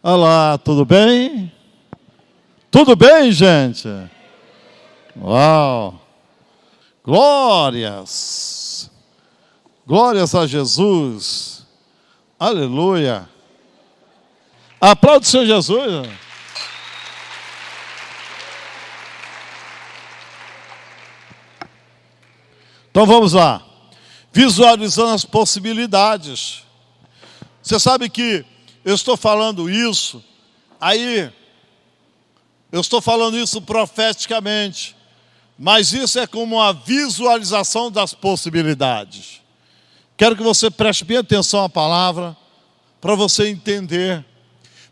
Olá, tudo bem? Tudo bem, gente? Uau! Glórias! Glórias a Jesus! Aleluia! Aplaude o Senhor Jesus! Então vamos lá. Visualizando as possibilidades. Você sabe que eu estou falando isso, aí eu estou falando isso profeticamente, mas isso é como uma visualização das possibilidades. Quero que você preste bem atenção à palavra, para você entender.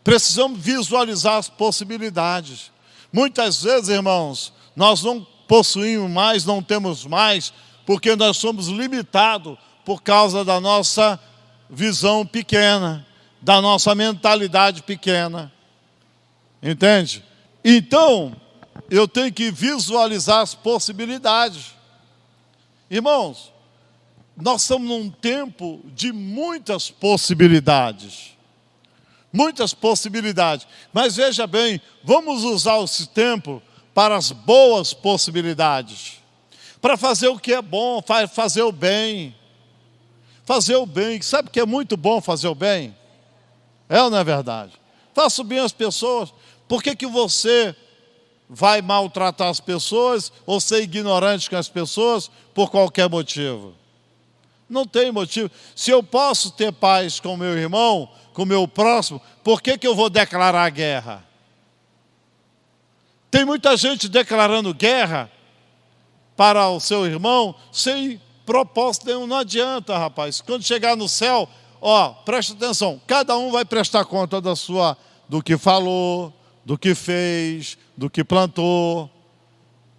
Precisamos visualizar as possibilidades. Muitas vezes, irmãos, nós não possuímos mais, não temos mais, porque nós somos limitados por causa da nossa visão pequena, da nossa mentalidade pequena. Entende? Então, eu tenho que visualizar as possibilidades. Irmãos, nós estamos num tempo de muitas possibilidades. Muitas possibilidades. Mas veja bem, vamos usar esse tempo para as boas possibilidades. Para fazer o que é bom, fazer o bem. Fazer o bem. Sabe que é muito bom fazer o bem? É ou não é verdade? Faça o bem às pessoas. Por que você vai maltratar as pessoas ou ser ignorante com as pessoas por qualquer motivo? Não tem motivo. Se eu posso ter paz com meu irmão, com meu próximo, por que eu vou declarar guerra? Tem muita gente declarando guerra para o seu irmão sem propósito nenhum. Não adianta, rapaz. Quando chegar no céu, presta atenção, cada um vai prestar conta do que falou, do que fez, do que plantou.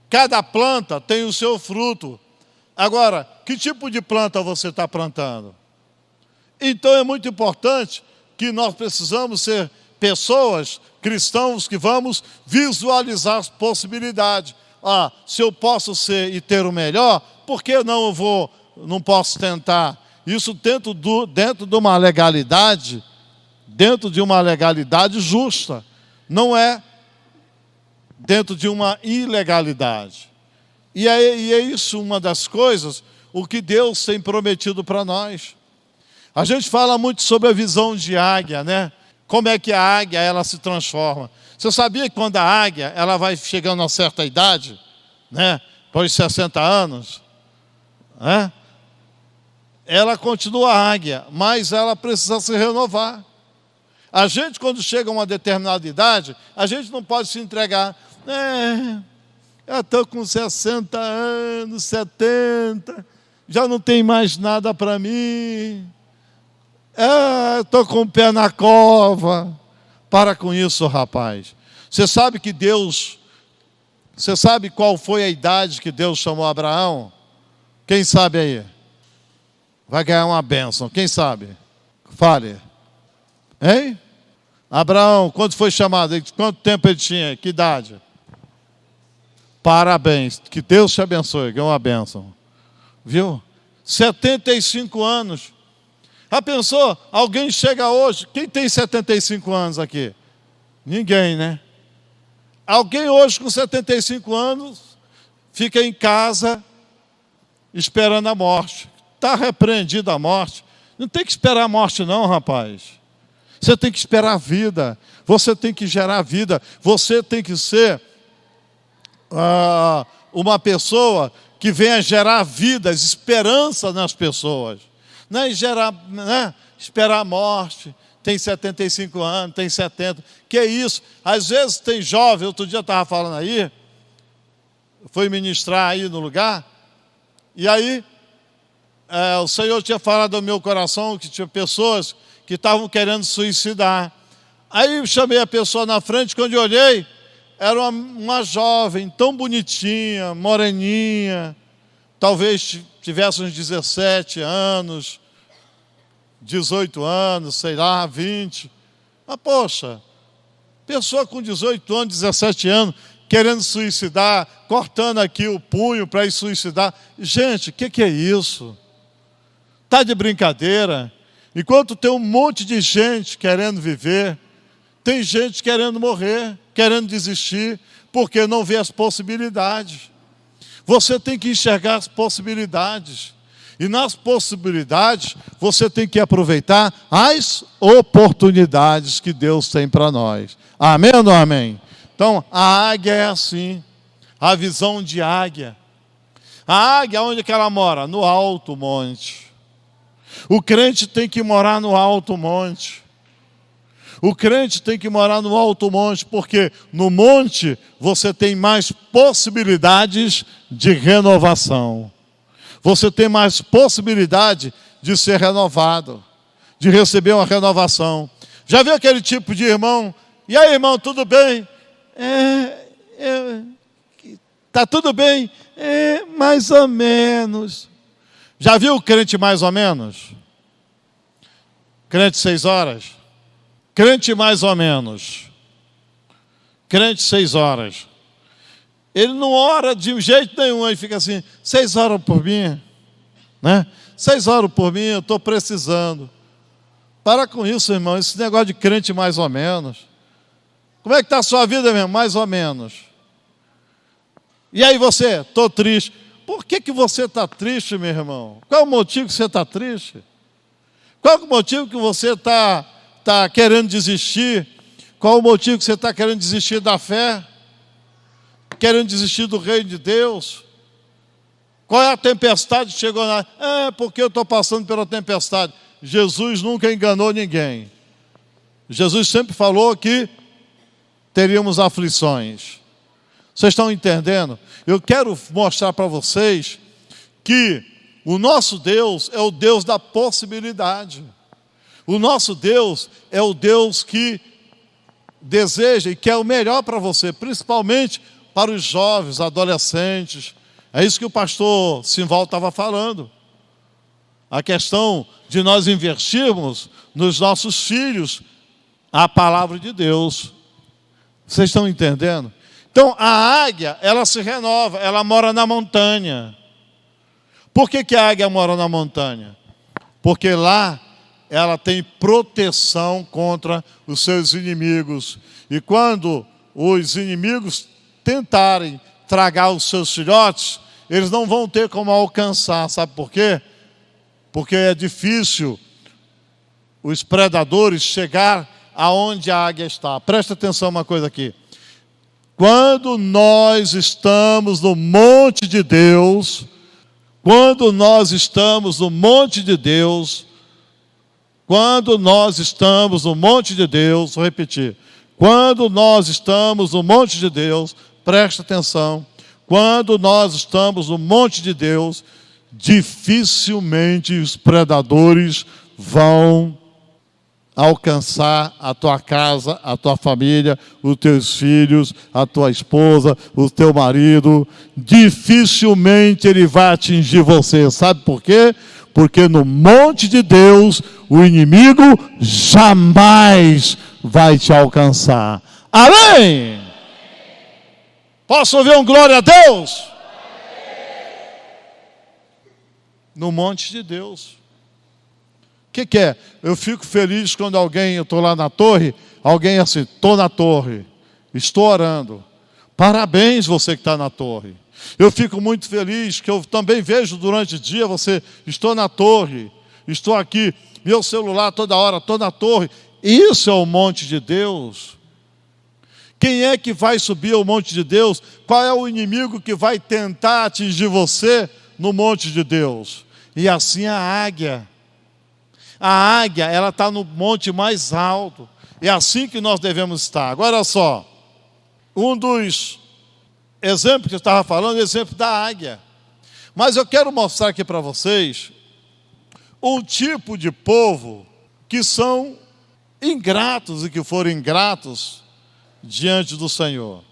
Cada planta tem o seu fruto. Agora, que tipo de planta você está plantando? Então é muito importante que nós precisamos ser pessoas, cristãos, que vamos visualizar as possibilidades. Se eu posso ser e ter o melhor, por que não posso tentar? Isso dentro de uma legalidade, justa, não é dentro de uma ilegalidade. E é isso uma das coisas, o que Deus tem prometido para nós. A gente fala muito sobre a visão de águia, né? Como é que a águia ela se transforma. Você sabia que quando a águia ela vai chegando a certa idade, né? Depois de 60 anos, né? Ela continua águia, mas ela precisa se renovar. A gente, quando chega a uma determinada idade, a gente não pode se entregar. Eu estou com 60 anos, 70, já não tem mais nada para mim. Estou com o pé na cova. Para com isso, rapaz. Você sabe qual foi a idade que Deus chamou Abraão? Quem sabe aí? Vai ganhar uma bênção. Quem sabe? Fale. Hein? Abraão, quando foi chamado? Quanto tempo ele tinha? Que idade? Parabéns. Que Deus te abençoe. Ganhou uma bênção. Viu? 75 anos. Já pensou? Alguém chega hoje. Quem tem 75 anos aqui? Ninguém, né? Alguém hoje com 75 anos fica em casa esperando a morte. Está repreendida a morte. Não tem que esperar a morte não, rapaz. Você tem que esperar a vida. Você tem que gerar vida. Você tem que ser uma pessoa que venha gerar vidas, esperança nas pessoas. Não é esperar a morte. Tem 75 anos, tem 70. Que é isso? Às vezes tem jovem, outro dia eu estava falando aí, fui ministrar aí no lugar, e aí o Senhor tinha falado ao meu coração que tinha pessoas que estavam querendo suicidar. Aí eu chamei a pessoa na frente, quando eu olhei, era uma jovem, tão bonitinha, moreninha, talvez tivesse uns 17 anos, 18 anos, sei lá, 20. Mas, poxa, pessoa com 18 anos, 17 anos, querendo suicidar, cortando aqui o punho para ir suicidar. Gente, o que é isso? Está de brincadeira? Enquanto tem um monte de gente querendo viver, Tem gente querendo morrer, querendo desistir, porque não vê as possibilidades. Você tem que enxergar as possibilidades. E nas possibilidades, você tem que aproveitar as oportunidades que Deus tem para nós. Amém ou não amém? Então, a águia é assim. A visão de águia. A águia, onde que ela mora? No alto monte. O crente tem que morar no alto monte. O crente tem que morar no alto monte, porque no monte você tem mais possibilidades de renovação. Você tem mais possibilidade de ser renovado, de receber uma renovação. Já viu aquele tipo de irmão? E aí, irmão, tudo bem? Tá tudo bem? Mais ou menos. Já viu o crente mais ou menos? Crente 6 horas? Crente mais ou menos. Crente 6 horas. Ele não ora de jeito nenhum, aí fica assim, 6 horas por mim, né? 6 horas por mim, eu estou precisando. Para com isso, irmão, esse negócio de crente mais ou menos. Como é que está a sua vida mesmo? Mais ou menos. E aí você, estou triste. Por que você está triste, meu irmão? Qual é o motivo que você está triste? Qual é o motivo que você está querendo desistir? Qual é o motivo que você está querendo desistir da fé? Querendo desistir do reino de Deus? Qual é a tempestade que chegou lá? Porque eu estou passando pela tempestade. Jesus nunca enganou ninguém. Jesus sempre falou que teríamos aflições. Vocês estão entendendo? Eu quero mostrar para vocês que o nosso Deus é o Deus da possibilidade. O nosso Deus é o Deus que deseja e quer o melhor para você, principalmente para os jovens, adolescentes. É isso que o pastor Simval estava falando. A questão de nós investirmos nos nossos filhos a palavra de Deus. Vocês estão entendendo? Então, a águia, ela se renova, ela mora na montanha. Por que a águia mora na montanha? Porque lá ela tem proteção contra os seus inimigos. E quando os inimigos tentarem tragar os seus filhotes, eles não vão ter como alcançar. Sabe por quê? Porque é difícil os predadores chegar aonde a águia está. Presta atenção uma coisa aqui. Quando nós estamos no monte de Deus, quando nós estamos no monte de Deus, quando nós estamos no monte de Deus, vou repetir, quando nós estamos no monte de Deus, presta atenção, quando nós estamos no monte de Deus, dificilmente os predadores vão alcançar a tua casa, a tua família, os teus filhos, a tua esposa, o teu marido. Dificilmente ele vai atingir você. Sabe por quê? Porque no monte de Deus, o inimigo jamais vai te alcançar. Amém? Posso ouvir um glória a Deus? No monte de Deus. O que é? Eu fico feliz quando eu estou lá na torre, alguém assim, estou na torre, estou orando. Parabéns você que está na torre. Eu fico muito feliz que eu também vejo durante o dia você, estou na torre, estou aqui, meu celular toda hora, estou na torre. Isso é o monte de Deus. Quem é que vai subir ao monte de Deus? Qual é o inimigo que vai tentar atingir você no monte de Deus? E assim a águia. A águia, ela está no monte mais alto. É assim que nós devemos estar. Agora só, um dos exemplos que eu estava falando é o exemplo da águia. Mas eu quero mostrar aqui para vocês um tipo de povo que são ingratos e que foram ingratos diante do Senhor.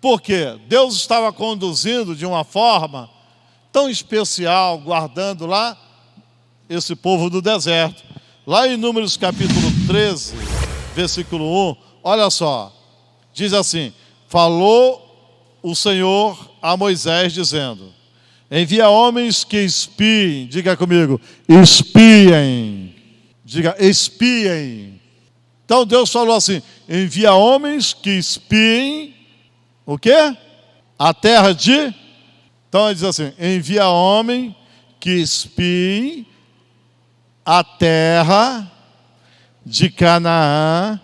Porque Deus estava conduzindo de uma forma tão especial, guardando lá esse povo do deserto. Lá em Números capítulo 13, versículo 1, olha só, diz assim: falou o Senhor a Moisés dizendo: envia homens que espiem, diga comigo, espiem, diga espiem. Então Deus falou assim: envia homens que espiem o quê? A terra de... Então ele diz assim: envia homem que espie a terra de Canaã,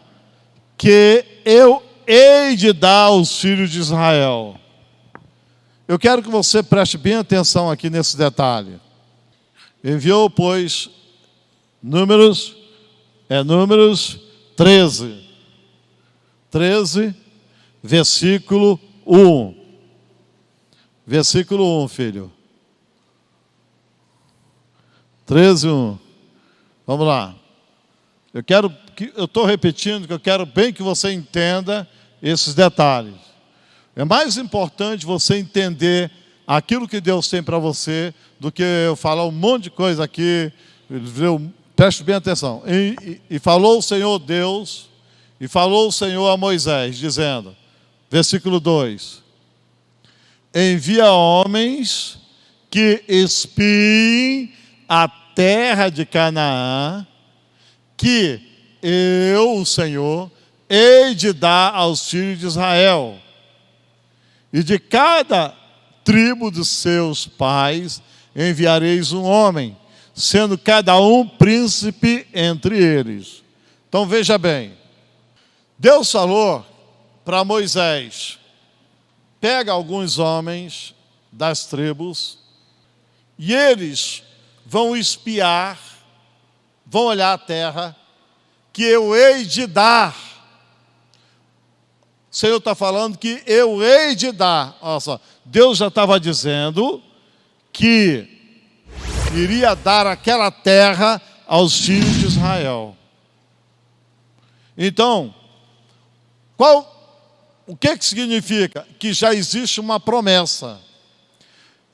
que eu hei de dar aos filhos de Israel. Eu quero que você preste bem atenção aqui nesse detalhe. Enviou, pois, Números 13, versículo 1. Versículo 1, filho. 13, 1. Vamos lá. Eu estou repetindo, que eu quero bem que você entenda esses detalhes. É mais importante você entender aquilo que Deus tem para você do que eu falar um monte de coisa aqui. Preste bem atenção. E falou o Senhor Deus, e falou o Senhor a Moisés, dizendo, versículo 2: envia homens que espiem a terra de Canaã, que eu, o Senhor, hei de dar aos filhos de Israel. E de cada tribo de seus pais enviareis um homem, sendo cada um príncipe entre eles. Então veja bem, Deus falou para Moisés: pega alguns homens das tribos e eles vão espiar, vão olhar a terra que eu hei de dar. O Senhor está falando que eu hei de dar. Olha só, Deus já estava dizendo que iria dar aquela terra aos filhos de Israel. Então, o que significa? Que já existe uma promessa.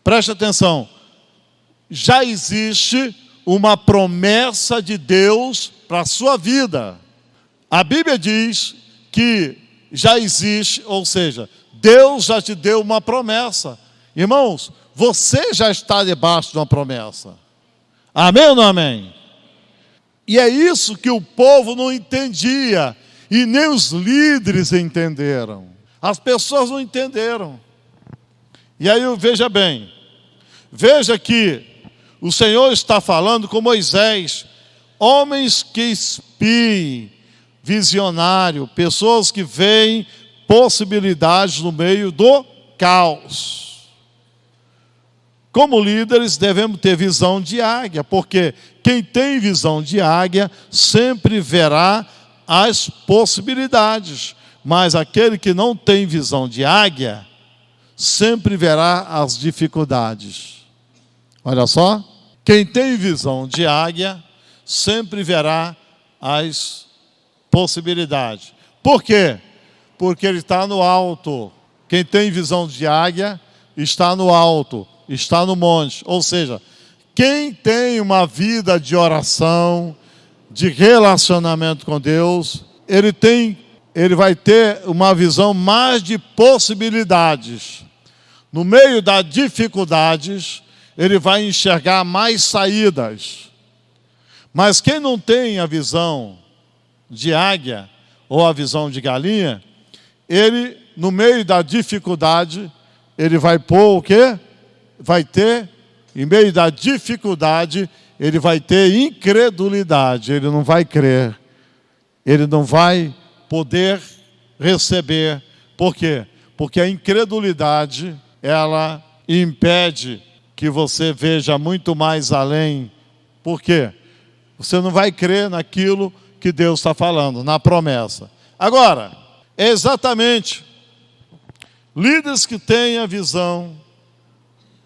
Preste atenção. Já existe uma promessa de Deus para a sua vida. A Bíblia diz que já existe, ou seja, Deus já te deu uma promessa. Irmãos, você já está debaixo de uma promessa. Amém ou não amém? E é isso que o povo não entendia, e nem os líderes entenderam. As pessoas não entenderam. E aí, veja bem, veja que o Senhor está falando com Moisés, homens que espiem, visionário, pessoas que veem possibilidades no meio do caos. Como líderes, devemos ter visão de águia, porque quem tem visão de águia sempre verá as possibilidades, mas aquele que não tem visão de águia sempre verá as dificuldades. Olha só, quem tem visão de águia sempre verá as possibilidades. Por quê? Porque ele está no alto. Quem tem visão de águia está no alto, está no monte. Ou seja, quem tem uma vida de oração, de relacionamento com Deus, ele vai ter uma visão mais de possibilidades. No meio das dificuldades, ele vai enxergar mais saídas. Mas quem não tem a visão de águia ou a visão de galinha, ele, no meio da dificuldade, ele vai pôr o quê? Vai ter, em meio da dificuldade, ele vai ter incredulidade, ele não vai crer, ele não vai poder receber. Por quê? Porque a incredulidade, ela impede que você veja muito mais além. Por quê? Você não vai crer naquilo que Deus está falando, na promessa. Agora, é exatamente líderes que têm a visão,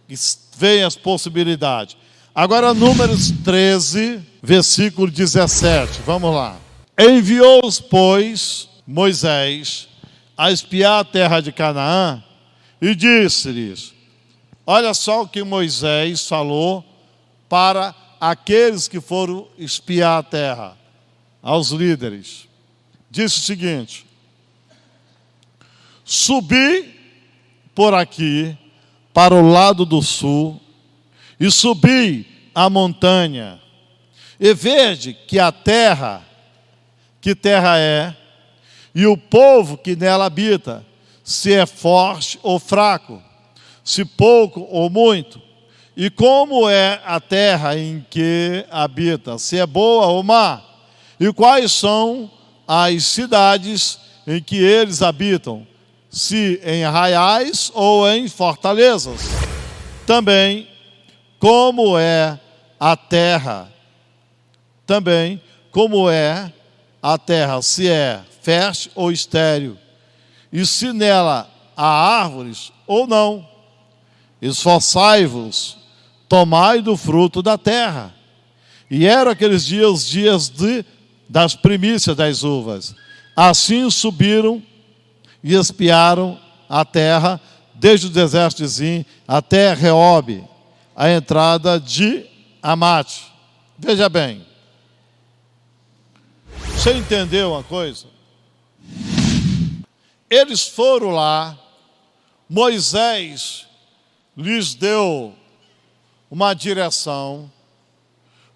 que veem as possibilidades. Agora, Números 13, versículo 17. Vamos lá. Enviou-os, pois, Moisés a espiar a terra de Canaã e disse-lhes: olha só o que Moisés falou para aqueles que foram espiar a terra, aos líderes. Disse o seguinte: subi por aqui para o lado do sul e subi a montanha e vede que a terra que terra é, e o povo que nela habita, se é forte ou fraco, se pouco ou muito, e como é a terra em que habita, se é boa ou má, e quais são as cidades em que eles habitam, se em arraiais ou em fortalezas. Também como é a terra, se é fértil ou estéril, e se nela há árvores ou não. Esforçai-vos, tomai do fruto da terra. E eram aqueles dias os dias das primícias das uvas. Assim subiram e espiaram a terra, desde o deserto de Zim até Reobe, a entrada de Amate. Veja bem, você entendeu uma coisa? Eles foram lá, Moisés lhes deu uma direção.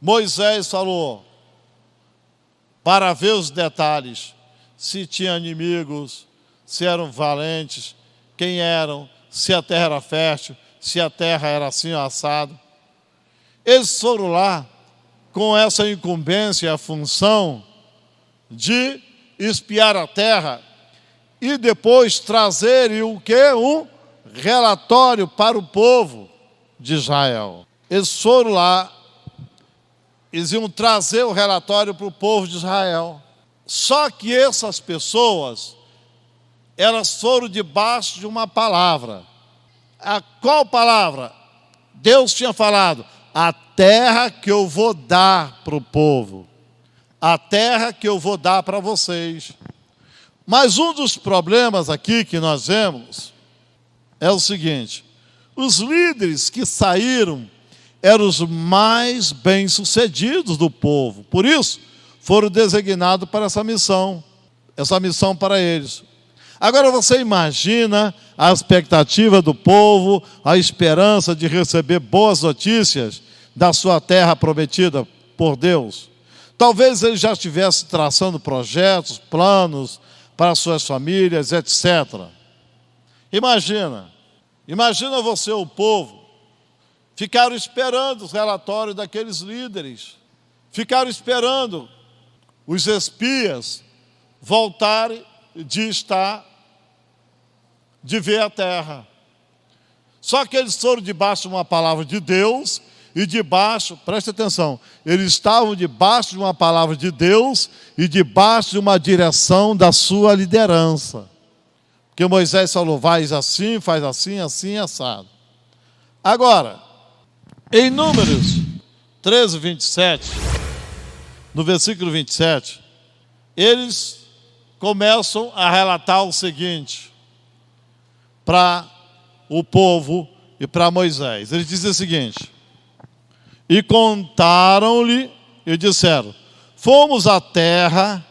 Moisés falou para ver os detalhes, se tinha inimigos, se eram valentes, quem eram, se a terra era fértil, se a terra era assim assado. Eles foram lá com essa incumbência e a função de espiar a terra e depois trazerem o quê? Um relatório para o povo de Israel. Eles foram lá, eles iam trazer o relatório para o povo de Israel. Só que essas pessoas, elas foram debaixo de uma palavra. A qual palavra? Deus tinha falado: a terra que eu vou dar para o povo, a terra que eu vou dar para vocês. Mas um dos problemas aqui que nós vemos é o seguinte: os líderes que saíram eram os mais bem-sucedidos do povo, por isso foram designados para essa missão para eles. Agora você imagina a expectativa do povo, a esperança de receber boas notícias da sua terra prometida por Deus. Talvez eles já estivessem traçando projetos, planos para suas famílias, etc. Imagina você, o povo, ficaram esperando os relatórios daqueles líderes, ficaram esperando os espias voltarem de ver a terra. Só que eles foram debaixo de uma palavra de Deus e debaixo, preste atenção, eles estavam debaixo de uma palavra de Deus e debaixo de uma direção da sua liderança. Porque Moisés falou: faz assim, assim, assado. Agora, em Números 13, 27, no versículo 27, eles começam a relatar o seguinte para o povo e para Moisés. Eles dizem o seguinte: e contaram-lhe e disseram: fomos à terra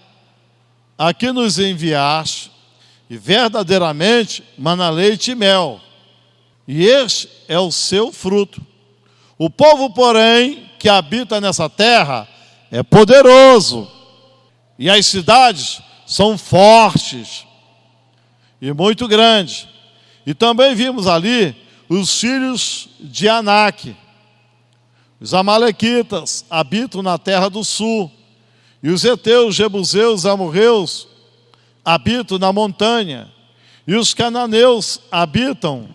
a que nos enviaste, e verdadeiramente mana leite e mel, e este é o seu fruto. O povo, porém, que habita nessa terra é poderoso, e as cidades são fortes e muito grandes. E também vimos ali os filhos de Anak. Os amalequitas habitam na terra do sul, e os heteus, jebuseus, amorreus habitam na montanha, e os cananeus habitam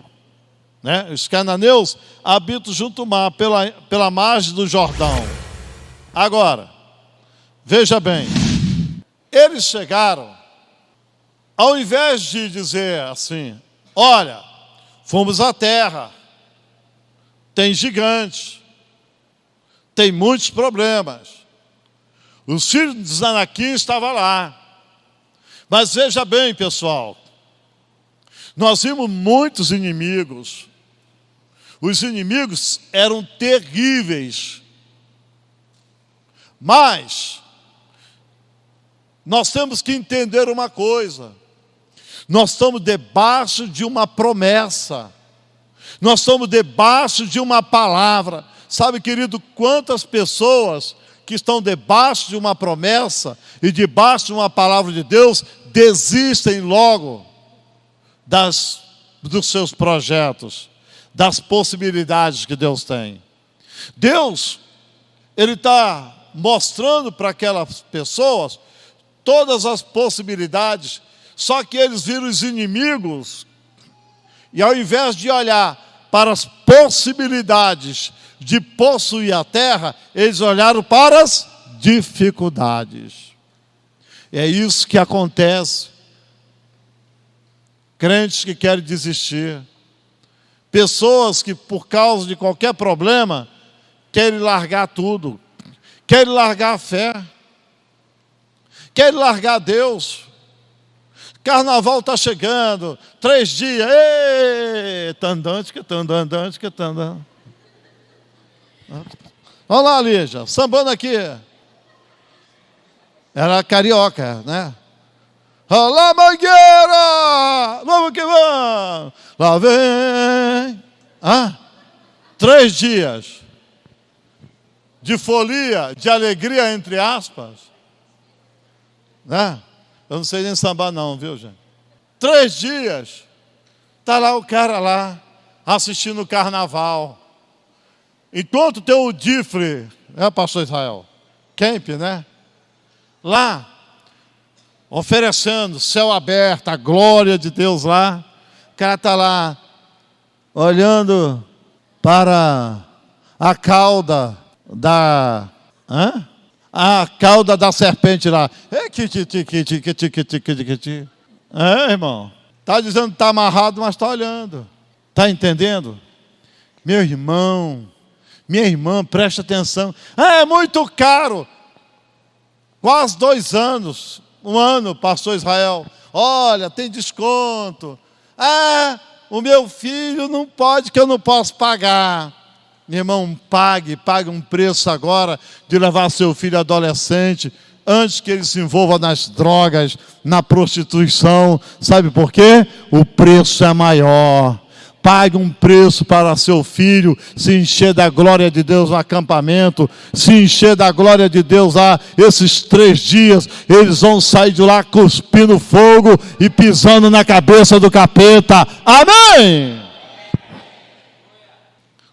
junto ao mar, pela margem do Jordão. Agora, veja bem, eles chegaram, ao invés de dizer assim: olha, fomos à terra, tem gigantes, tem muitos problemas. Os filhos de Anaquim estavam lá. Mas veja bem, pessoal, nós vimos muitos inimigos. Os inimigos eram terríveis. Mas nós temos que entender uma coisa: nós estamos debaixo de uma promessa, nós estamos debaixo de uma palavra. Sabe, querido, quantas pessoas que estão debaixo de uma promessa e debaixo de uma palavra de Deus desistem logo dos seus projetos, das possibilidades que Deus tem. Deus, Ele está mostrando para aquelas pessoas todas as possibilidades, só que eles viram os inimigos, e ao invés de olhar para as possibilidades de possuir a terra, eles olharam para as dificuldades. É isso que acontece. Crentes que querem desistir, pessoas que por causa de qualquer problema querem largar tudo, querem largar a fé, querem largar Deus. Carnaval está chegando, 3 dias, tandante, que tandante, que tandante. Olha lá, Lígia, sambando aqui. Era carioca, né? Olá, Mangueira! Vamos que vamos! Lá vem! 3 dias de folia, de alegria, entre aspas, né? Eu não sei nem sambar não, viu, gente? 3 dias, está lá o cara lá, assistindo o carnaval. Enquanto tem o Difre, pastor Israel? Camp, né? Lá, oferecendo, céu aberto, a glória de Deus lá. O cara está lá, olhando para a cauda da... A cauda da serpente lá. Irmão. Está dizendo que está amarrado, mas está olhando. Está entendendo? Meu irmão, minha irmã, preste atenção. É muito caro. Quase 2 anos. 1 ano, pastor Israel. Olha, tem desconto. O meu filho não pode, que eu não posso pagar. Meu irmão, pague um preço agora de levar seu filho adolescente antes que ele se envolva nas drogas, na prostituição. Sabe por quê? O preço é maior. Pague um preço para seu filho se encher da glória de Deus no acampamento, se encher da glória de Deus lá, esses 3 dias, eles vão sair de lá cuspindo fogo e pisando na cabeça do capeta. Amém!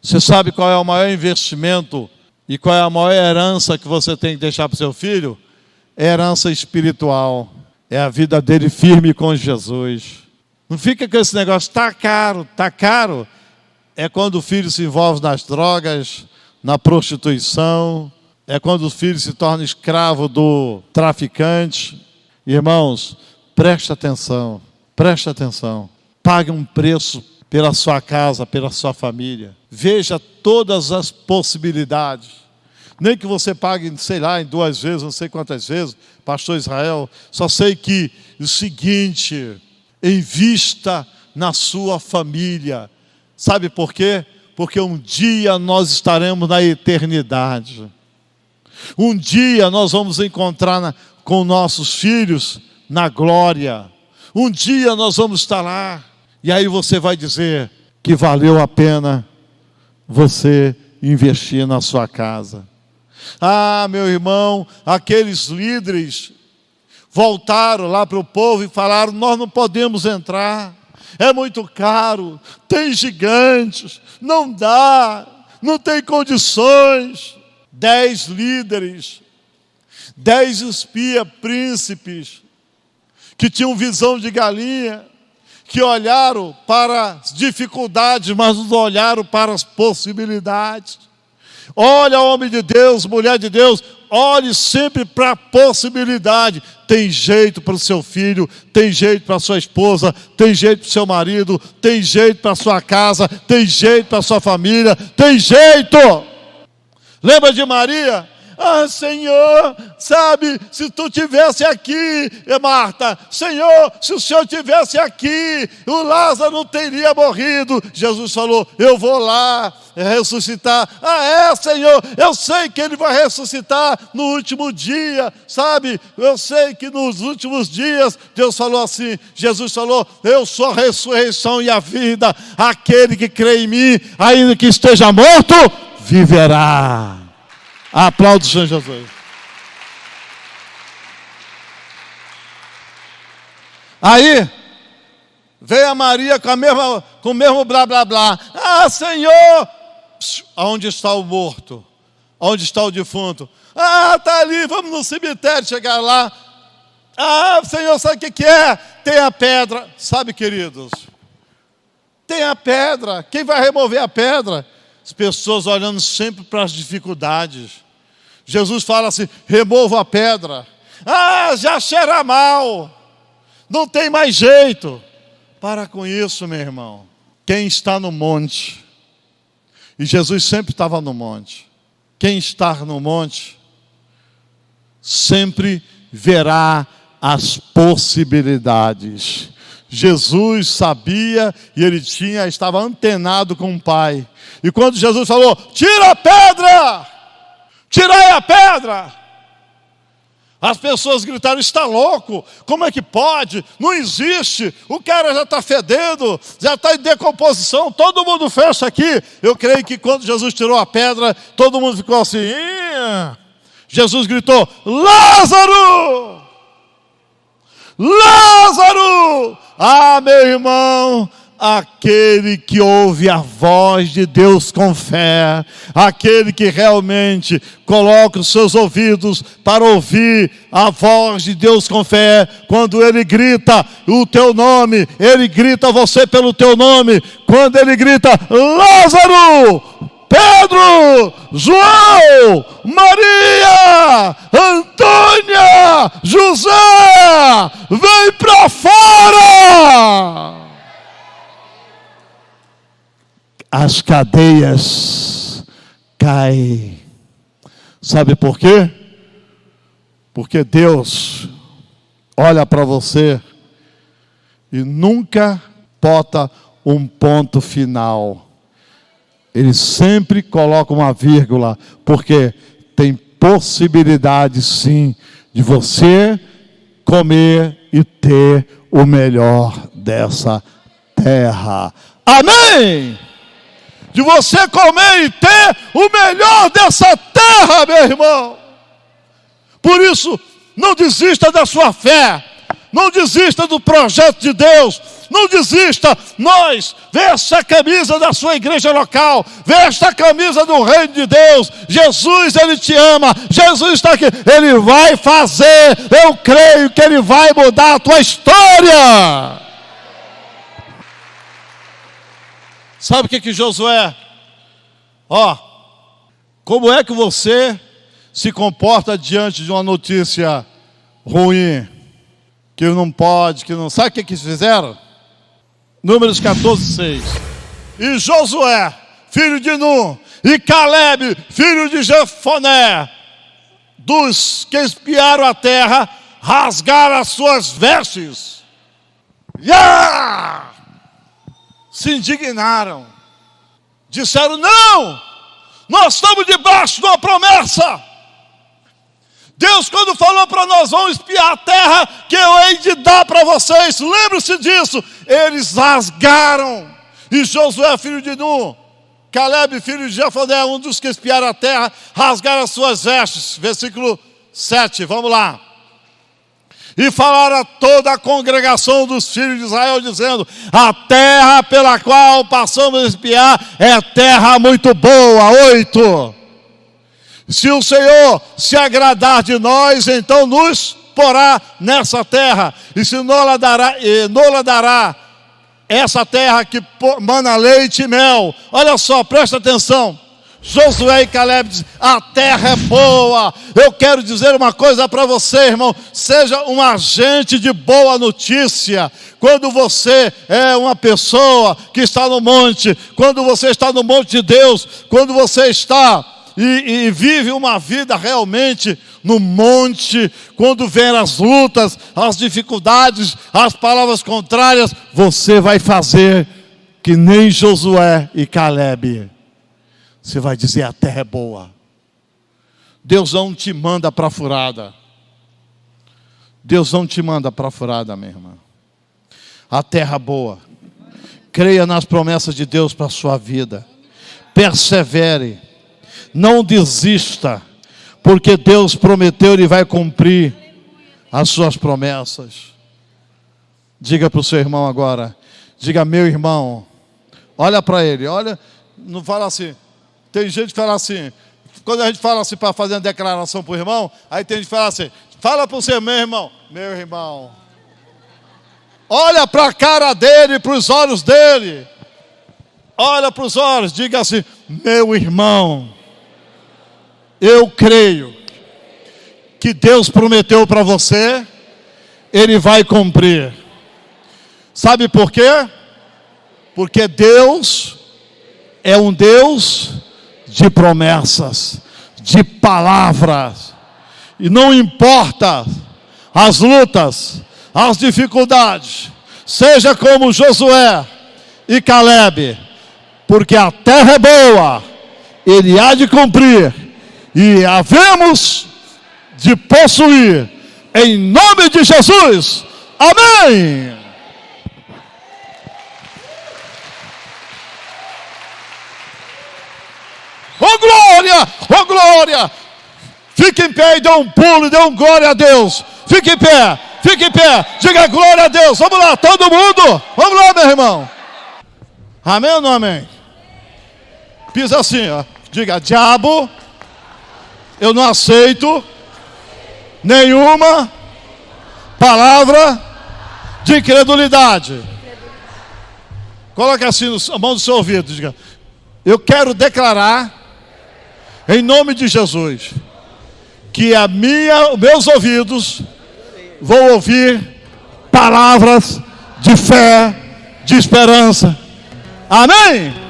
Você sabe qual é o maior investimento e qual é a maior herança que você tem que deixar para o seu filho? É herança espiritual. É a vida dele firme com Jesus. Não fica com esse negócio, está caro. É quando o filho se envolve nas drogas, na prostituição. É quando o filho se torna escravo do traficante. Irmãos, preste atenção. Pague um preço pela sua casa, pela sua família. Veja todas as possibilidades. Nem que você pague, sei lá, em 2 vezes, não sei quantas vezes, pastor Israel. Só sei que o seguinte, invista na sua família. Sabe por quê? Porque um dia nós estaremos na eternidade. Um dia nós vamos encontrar com nossos filhos na glória. Um dia nós vamos estar lá. E aí você vai dizer que valeu a pena você investir na sua casa. Meu irmão, aqueles líderes voltaram lá para o povo e falaram: nós não podemos entrar, é muito caro, tem gigantes, não dá, não tem condições. 10 líderes, 10 espias, príncipes, que tinham visão de galinha, que olharam para as dificuldades, mas não olharam para as possibilidades. Olha, homem de Deus, mulher de Deus, olhe sempre para a possibilidade. Tem jeito para o seu filho, tem jeito para a sua esposa, tem jeito para o seu marido, tem jeito para a sua casa, tem jeito para a sua família, tem jeito. Lembra de Maria? Senhor, sabe, se tu tivesse aqui, Marta, Senhor, se o Senhor tivesse aqui, o Lázaro não teria morrido. Jesus falou: eu vou lá ressuscitar. Senhor, eu sei que ele vai ressuscitar no último dia, sabe, eu sei que nos últimos dias, Deus falou assim, Jesus falou: eu sou a ressurreição e a vida, aquele que crê em mim, ainda que esteja morto, viverá. Aplaude o Senhor Jesus. Aí, veio a Maria com o mesmo blá, blá, blá. Ah, Senhor! Aonde está o morto? Onde está o defunto? Ah, está ali, vamos no cemitério chegar lá. Ah, Senhor, sabe o que é? Tem a pedra. Sabe, queridos? Tem a pedra. Quem vai remover a pedra? As pessoas olhando sempre para as dificuldades. Jesus fala assim, remova a pedra. Ah, já cheira mal. Não tem mais jeito. Para com isso, meu irmão. Quem está no monte, e Jesus sempre estava no monte. Quem está no monte, sempre verá as possibilidades. Jesus sabia e ele estava antenado com o Pai. E quando Jesus falou, tira a pedra! Tirai a pedra! As pessoas gritaram, está louco? Como é que pode? Não existe. O cara já está fedendo, já está em decomposição. Todo mundo fecha aqui. Eu creio que quando Jesus tirou a pedra, todo mundo ficou assim. Ih! Jesus gritou, Lázaro! Lázaro! Ah, meu irmão, aquele que ouve a voz de Deus com fé, aquele que realmente coloca os seus ouvidos para ouvir a voz de Deus com fé, quando ele grita o teu nome, ele grita você pelo teu nome, quando ele grita, Lázaro! Pedro, João, Maria, Antônia, José, vem para fora! As cadeias caem. Sabe por quê? Porque Deus olha para você e nunca bota um ponto final. Ele sempre coloca uma vírgula, porque tem possibilidade sim de você comer e ter o melhor dessa terra. Amém! De você comer e ter o melhor dessa terra, meu irmão. Por isso, não desista da sua fé. Não desista do projeto de Deus. Não desista. Nós, veste a camisa da sua igreja local. Veste a camisa do reino de Deus. Jesus, Ele te ama. Jesus está aqui. Ele vai fazer. Eu creio que Ele vai mudar a tua história. Sabe o que Josué? Como é que você se comporta diante de uma notícia ruim? Que não pode, que não... Sabe o que eles fizeram? Números 14, 6. E Josué, filho de Nun, e Caleb, filho de Jefoné, dos que espiaram a terra, rasgaram as suas vestes. Se indignaram. Disseram, não, nós estamos debaixo de uma promessa. Deus, quando falou para nós, vamos espiar a terra que eu hei de dar para vocês. Lembre-se disso. Eles rasgaram. E Josué, filho de Nun, Caleb, filho de Jefoné, um dos que espiaram a terra, rasgaram as suas vestes. Versículo 7, vamos lá. E falaram a toda a congregação dos filhos de Israel, dizendo, a terra pela qual passamos a espiar é terra muito boa. 8. Se o Senhor se agradar de nós, então nos porá nessa terra. E se não dará essa terra que mana leite e mel. Olha só, presta atenção. Josué e Caleb dizem, a terra é boa. Eu quero dizer uma coisa para você, irmão. Seja um agente de boa notícia. Quando você é uma pessoa que está no monte, quando você está no monte de Deus, quando você está e vive uma vida realmente no monte, quando vem as lutas, as dificuldades, as palavras contrárias, você vai fazer que nem Josué e Caleb. Você vai dizer, a terra é boa. Deus não te manda para a furada. Deus não te manda para a furada, minha irmã. A terra é boa. Creia nas promessas de Deus para a sua vida. Persevere. Não desista. Porque Deus prometeu, Ele vai cumprir as suas promessas. Diga para o seu irmão agora. Diga, meu irmão. Olha para ele, olha. Não fala assim. Tem gente que fala assim. Quando a gente fala assim para fazer uma declaração para o irmão, aí tem gente que fala assim. Fala para o seu meu irmão. Meu irmão. Olha para a cara dele, para os olhos dele. Olha para os olhos, diga assim, meu irmão, eu creio que Deus prometeu para você, Ele vai cumprir. Sabe por quê? Porque Deus é um Deus de promessas, de palavras. E não importa as lutas, as dificuldades, seja como Josué e Calebe, porque a terra é boa, Ele há de cumprir, e havemos de possuir, em nome de Jesus, amém. Oh glória, oh glória, fique em pé e dê um pulo, dê um glória a Deus, fique em pé, diga glória a Deus, vamos lá, todo mundo, vamos lá meu irmão, amém ou não amém? Pisa assim, ó. Diga, diabo, eu não aceito nenhuma palavra de incredulidade. Coloque assim a mão do seu ouvido, diga, eu quero declarar, em nome de Jesus, que meus ouvidos vão ouvir palavras de fé, de esperança. Amém?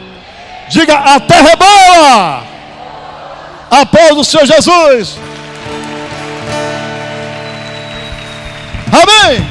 Diga, a terra é boa, a paz do Senhor Jesus. Amém.